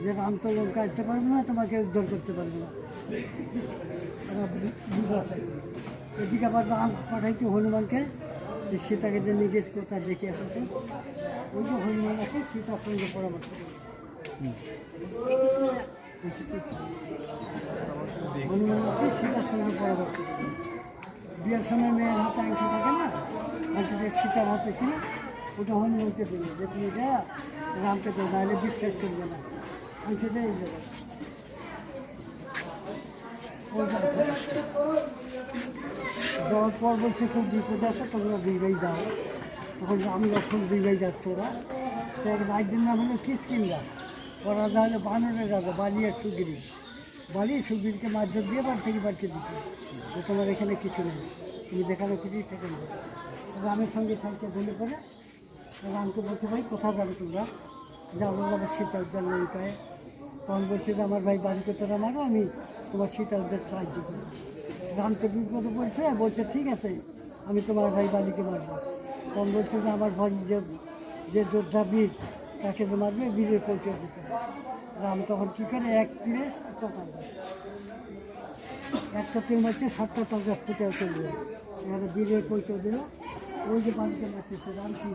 যে রাম তো লঙ্কা আসতে পারবে না, তোমাকে উদ্ধার করতে পারবে না। এদিকে আবার রাম পাঠাইছে হনুমানকে, যে সীতাকে যে নিজের কোথায় দেখে আসছে, ওই যে হনুমান আছে সীতার সঙ্গে পরামর্শ করে। হনুমান আছে সীতার সঙ্গে পরামর্শ করে। বিয়ের সময় মেয়ের হাতে আংটি থাকে না, আংটিটা সীতার হাতে ছিল, ওটা হনুমানকে দিল যে তুমি এটা রামকে তো নাহলে বিশ্বাস করবে না, আংটিটা এই যাবে। যাওয়ার পর বলছে খুব বিপদ আছে, তোমরা দুই ভাই যাও। তখন আমি লক্ষণ দুই ভাই যাচ্ছে ওরা। তো এক রাজ্যের নাম হলো কিষ্কিন্ধা। ও রাজা হলো বানরের রাজা, বালি আর সুগিরি। বালি সুগিরিকে মারধর দিয়ে বাড়ি থেকে বাড়িতে দিচ্ছে যে তোমার এখানে কিছু নেই, তুমি যেখানে খুঁজি সেখানে যাবে। রামের সঙ্গে সাইকে ধরে করে রামকে বলছে ভাই কোথায় যাবে তোমরা? যাবো যাবো সীতা উদ্ধার লঙ্কায়। তখন বলছে যে আমার ভাই বাড়ি করতে মারো, আমি তোমার সীতা উদ্ধার সাহায্য করি। রামকে বিপদে বলছে, বলছে ঠিক আছে আমি তোমার ভাই বালিকে মারবো। তখন বলছে যে আমার ভাই যে যোদ্ধা বীর তাকে তো মারবে, বীরের পরিচয় দিতে হবে। রাম তখন কী করে এক তীরে টকা দেয়, একটা তীর মারছে 7টা টকা ফুটে চলবে। এবারে বীরের পরিচয় দিল, ওই যে বালিকে মারতেছে রাম কি